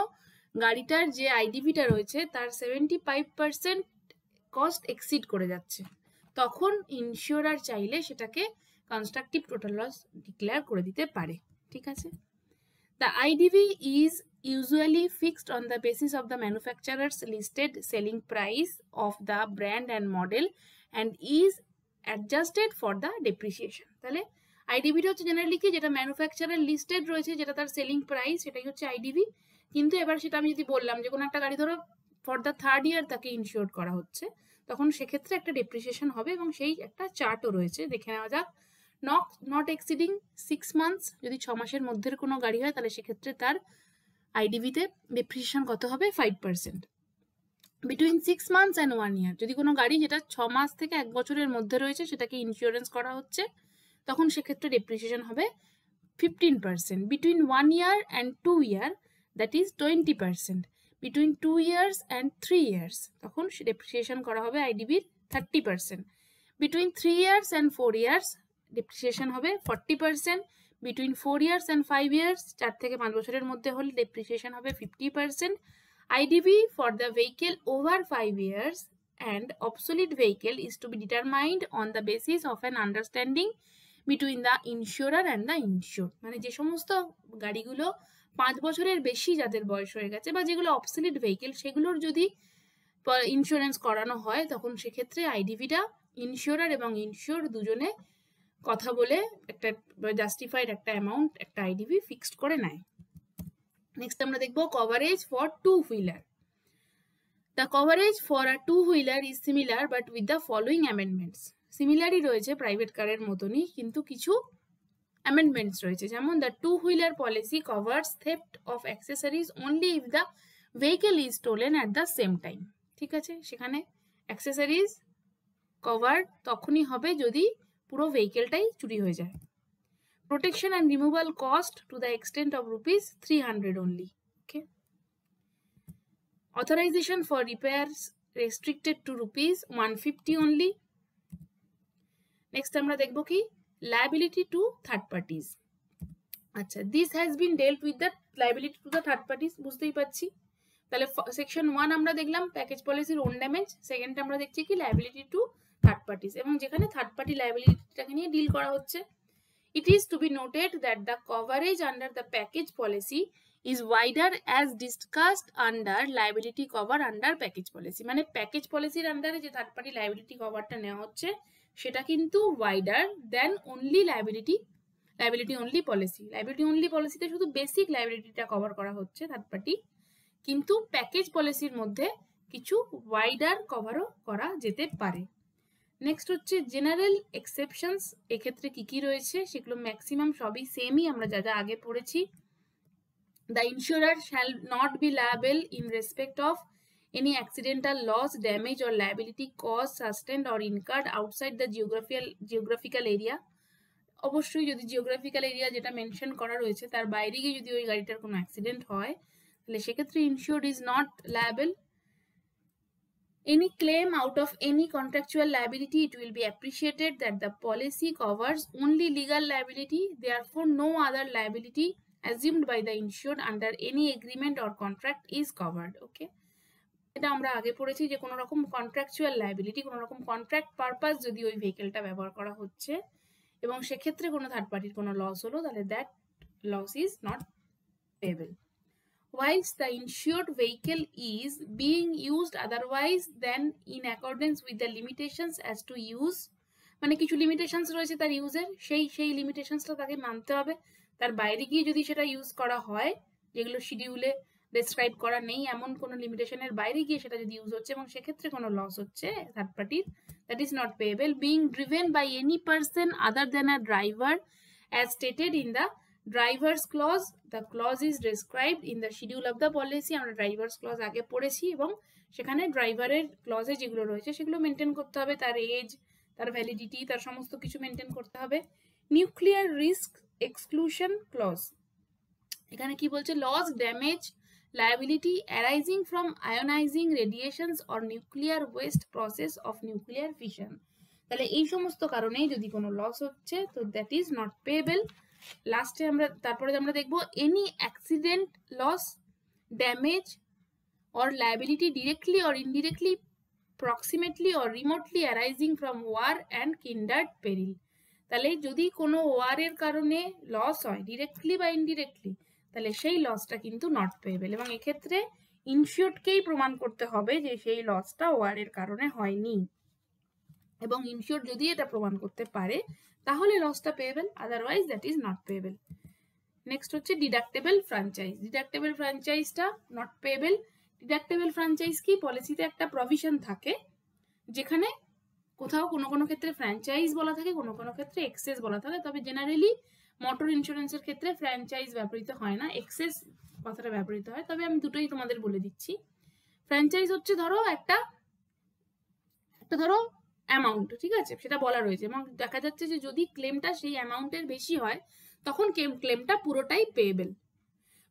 গাড়িটার যে আইডিভিটা রয়েছে তার 75% কস্ট এক্সিড করে যাচ্ছে, তখন ইনসিওরার চাইলে সেটাকে কনস্ট্রাকটিভ টোটাল লস ডিক্লেয়ার করে দিতে পারে। ঠিক আছে, the IDV is usually fixed on the basis of the manufacturer's listed selling price of the brand and model and is adjusted for the depreciation। তাহলে আইডিভিটা হচ্ছে জেনারেলি কি, যেটা ম্যানুফ্যাকচারার লিস্টেড রয়েছে, যেটা তার সেলিং প্রাইস, সেটাই হচ্ছে আইডিভি। কিন্তু এবার সেটা আমি যদি বললাম যে কোনো একটা গাড়ি ধরো ফর দ্য 3rd ইয়ার তাকে ইনসিওর করা হচ্ছে, তখন সেক্ষেত্রে একটা ডেপ্রিসিয়েশন হবে, এবং সেই একটা চার্টও রয়েছে, দেখে নেওয়া যাক। নট এক্সিডিং 6 months, যদি 6 মাসের মধ্যের কোনো গাড়ি হয় তাহলে সেক্ষেত্রে তার আইডিভিতে ডেপ্রিসিয়েশন কত হবে, 5%। বিটুইন 6 months অ্যান্ড 1 year, যদি কোনো গাড়ি যেটা 6 মাস থেকে 1 বছরের মধ্যে রয়েছে সেটাকে ইন্স্যুরেন্স করা হচ্ছে, তখন সেক্ষেত্রে ডেপ্রিসিয়েশন হবে 15%। Between 1 year and 2 year that is 20%। Between 2 years and 3 years তখন ডেপ্রিসিয়েশন করা হবে আইডিভির 30%। Between 3 years and 4 years depreciation হবে 40%। বিটুইন 4 years and 5 years 4 থেকে 5 বছরের মধ্যে হলে ডেপ্রিসিয়েশন হবে 50%। IDV for the vehicle over 5 years and obsolete vehicle is to be determined on the basis of an understanding between the insurer and the insured. মানে যে সমস্ত গাড়িগুলো 5 বছরের বেশি যাদের বয়স হয়ে গেছে বা যেগুলো অবসলিট ভেহিকেল সেগুলোর যদি ইন্স্যুরেন্স করানো হয় তখন সেক্ষেত্রে আইডিভিটা ইন্স্যুরার এবং ইন্স্যুর দুজনে কথা বলে একটা জাস্টিফাইড একটা অ্যামাউন্ট একটা আইডিভি ফিক্সড করে নেয়। নেক্সট আমরা দেখব coverage for two wheeler. The coverage for a two-wheeler is similar but with the following amendments. Similarly রয়েছে প্রাইভেট কারের মতনই কিন্তু কিছু amendments রয়েছে, যেমন the two-wheeler policy covers theft of accessories only if the vehicle is stolen at the same time. ঠিক আছে, সেখানে accessories cover তখনই হবে যদি পুরো ভেহিকেলটাই চুরি হয়ে যায়। Protection and removal cost to the extent of ₹300 only. Okay. Authorization for repairs restricted to ₹150 only. Next আমরা দেখব কি liability to third parties. আচ্ছা, this has been dealt with the liability to the third parties, বুঝতেই পাচ্ছি। তাহলে section 1 আমরা দেখলাম package পলিসির ওন ড্যামেজ, সেকেন্ড আমরা দেখছি কি liability to third parties, এবং যেখানে থার্ড পার্টি লায়াবিলিটিটাকে নিয়ে ডিল করা হচ্ছে। It is to be noted that the coverage under the package policy is wider as discussed under liability cover under package policy. মানে package পলিসির আন্ডারে যে থার্ড পার্টি লায়াবিলিটি কভারটা নেওয়া হচ্ছে সেটা কিন্তু wider than only liability only policy. Liability only পলিসিতে শুধু বেসিক লায়াবিলিটিটা কভার করা হচ্ছে থার্ড পার্টি, কিন্তু প্যাকেজ পলিসির মধ্যে কিছু ওয়াইডার কভারও করা যেতে পারে। নেক্সট হচ্ছে জেনারেল এক্সেপশনস। এক্ষেত্রে কি কি রয়েছে সেগুলো ম্যাক্সিমাম সবই সেমই, আমরা যা যা আগে পড়েছি। The insurer shall not be liable in respect of any accidental loss, damage or liability caused, sustained or incurred outside the geographical area. অবশ্যই যদি জিওগ্রাফিক্যাল এরিয়া যেটা মেনশন করা রয়েছে তার বাইরে গিয়ে যদি ওই গাড়িটার কোনো অ্যাক্সিডেন্ট হয় তাহলে সেক্ষেত্রে insured is not liable. Any claim out of any contractual liability, it will be appreciated that the policy covers only legal liability, therefore no other liability assumed by the insured under any agreement or contract is covered. Okay, এটা আমরা আগে পড়েছি যে কোনো রকম contractual liability, কোনো রকম contract purpose যদি ওই ভেহিকেলটা ব্যবহার করা হচ্ছে এবং সেক্ষেত্রে কোনো থার্ড পার্টির কোনো লস হলো তাহলে that loss is not payable. Whilst the insured vehicle is being used otherwise than in accordance with the limitations as to use, মানে কিছু লিমিটেশনস রয়েছে তার ইউজের, সেই লিমিটেশনসটা তাকে মানতে হবে। তার বাইরে গিয়ে যদি সেটা ইউজ করা হয় যেগুলো শিডিউলে ডেসক্রাইব করা নেই এমন কোনো লিমিটেশনের বাইরে গিয়ে সেটা যদি ইউজ হচ্ছে এবং সেক্ষেত্রে কোনো লস হচ্ছে থার্ড পার্টির, that is not payable. Being driven by any person other than a driver as stated in the driver's clause, the clause is described in the schedule of the policy. আমরা driver's clause আগে পড়েছি এবং সেখানে ড্রাইভারের ক্লজে যেগুলো রয়েছে সেগুলো maintain করতে হবে, তার এজ, তার ভ্যালিডিটি, তার সমস্ত কিছু মেনটেন করতে হবে। নিউক্লিয়ার রিস্ক এক্সক্লুশন ক্লজ, এখানে কি বলছে, loss, damage, liability arising from ionizing radiations or nuclear waste process of nuclear fission, তাহলে এই সমস্ত কারণেই যদি কোনো লস হচ্ছে তো দ্যাট ইজ নট পেয়েবল। লাস্টে আমরা তারপরে আমরা দেখব any accident, loss, damage or liability directly or indirectly, proximately or remotely arising from war and kindred peril, তাহলে যদি কোনো ওয়ারের কারণে লস হয় ডিরেক্টলি বা ইনডিরেক্টলি তাহলে সেই লসটা কিন্তু নট পেয়েবল, এবং এক্ষেত্রে ইনসিওরডকেই প্রমাণ করতে হবে যে সেই লসটা ওয়ারের কারণে হয়নি, এবং ইনসিওর যদি এটা প্রমাণ করতে পারে তাহলে লসটা payable, otherwise that is not payable. Next হচ্ছে ডিডাক্টেবল ফ্র্যাঞ্চাইজ। ডিডাক্টেবল ফ্র্যাঞ্চাইজটা নট পেয়েবল। ডিডাক্টেবল ফ্র্যাঞ্চাইজ কি, পলিসিতে একটা প্রভিশন থাকে যেখানে কোথাও কোনো কোনো ক্ষেত্রে ফ্র্যাঞ্চাইজ বলা থাকে, কোনো কোনো ক্ষেত্রে এক্সেস বলা থাকে, তবে জেনারেলি মোটর ইন্স্যুরেন্সের ক্ষেত্রে ফ্র্যাঞ্চাইজ ব্যবহৃত হয় না, এক্সেস কথাটা ব্যবহৃত হয়। তবে আমি দুটোই তোমাদের বলে দিচ্ছি। ফ্র্যাঞ্চাইজ হচ্ছে ধরো একটা ধরো অ্যামাউন্ট, ঠিক আছে, সেটা বলা রয়েছে এবং দেখা যাচ্ছে যে যদি ক্লেমটা সেই অ্যামাউন্টের বেশি হয় তখন ক্লেমটা পুরোটাই পেয়েবল।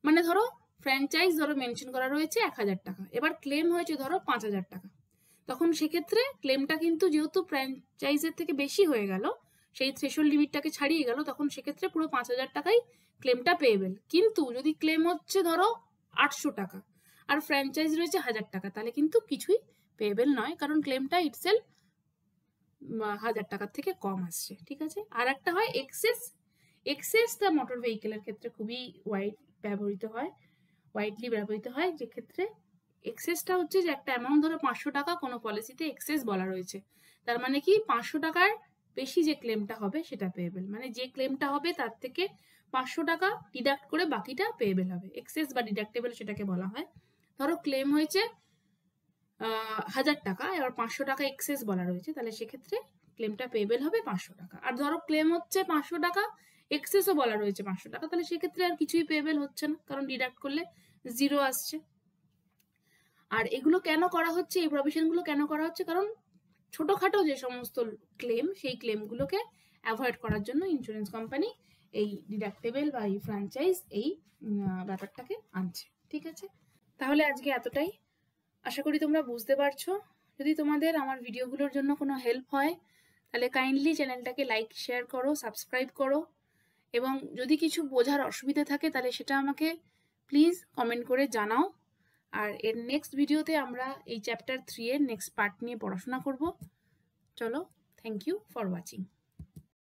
মানে ধরো ফ্র্যাঞ্চাইজ ধরো মেনশন করা রয়েছে 1000 টাকা, এবার ক্লেম হয়েছে ধরো 5000 টাকা, তখন সেক্ষেত্রে ক্লেমটা কিন্তু যেহেতু ফ্র্যাঞ্চাইজের থেকে বেশি হয়ে গেল, সেই থ্রেশহোল্ড লিমিটটাকে ছাড়িয়ে গেল, তখন সেক্ষেত্রে পুরো 5000 টাকাই ক্লেমটা পেয়েবল। কিন্তু যদি ক্লেম হচ্ছে ধরো 800 টাকা আর ফ্র্যাঞ্চাইজ রয়েছে 1000 টাকা তাহলে কিন্তু কিছুই পেয়েবেল নয়, কারণ ক্লেমটা ইটসেলফ 1000 টাকার থেকে কম আসছে, ঠিক আছে। আর একটা হয় এক্সেস দ্য মোটর ভেহিকেলের ক্ষেত্রে খুবই ওয়াইডলি ব্যবহৃত হয়, যে ক্ষেত্রে এক্সেসটা হচ্ছে যে একটা অ্যামাউন্ট, ধরো 500 টাকা কোনো পলিসিতে এক্সেস বলা রয়েছে, তার মানে কি 500 টাকার বেশি যে ক্লেমটা হবে সেটা পেয়েবেল, মানে যে ক্লেমটা হবে তার থেকে 500 টাকা ডিডাক্ট করে বাকিটা পেয়েবেল হবে, এক্সেস বা ডিডাক্টেবল সেটাকে বলা হয়। ধরো ক্লেম হয়েছে 1000 টাকা, এবার 500 টাকা এক্সেস বলা রয়েছে, তাহলে সেক্ষেত্রে ক্লেমটা পেয়েবেল হবে 500 টাকা। আর ধরো ক্লেম হচ্ছে 500 টাকা, এক্সেসও বলা রয়েছে 500 টাকা, তাহলে সেক্ষেত্রে আর কিছুই পেয়েবেল হচ্ছে না, কারণ ডিডাক্ট করলে 0 আসছে। আর এগুলো কেন করা হচ্ছে, এই প্রভিশনগুলো কেন করা হচ্ছে, কারণ ছোটখাটো যে সমস্ত ক্লেম, সেই ক্লেমগুলোকে অ্যাভয়েড করার জন্য ইন্স্যুরেন্স কোম্পানি এই ডিডাক্টেবল বা এই ফ্র্যাঞ্চাইজ এই ব্যাপারটাকে আনছে, ঠিক আছে। তাহলে আজকে এতটাই, আশা করি তোমরা বুঝতে পারছো। যদি তোমাদের আমার ভিডিওগুলোর জন্য কোনো হেল্প হয় তাহলে কাইন্ডলি চ্যানেলটাকে লাইক শেয়ার করো, সাবস্ক্রাইব করো, এবং যদি কিছু বোঝার অসুবিধা থাকে তাহলে সেটা আমাকে প্লিজ কমেন্ট করে জানাও। আর এর নেক্সট ভিডিওতে আমরা এই চ্যাপ্টার 3 এর নেক্সট পার্ট নিয়ে পড়াশোনা করব। চলো, থ্যাংক ইউ ফর ওয়াচিং।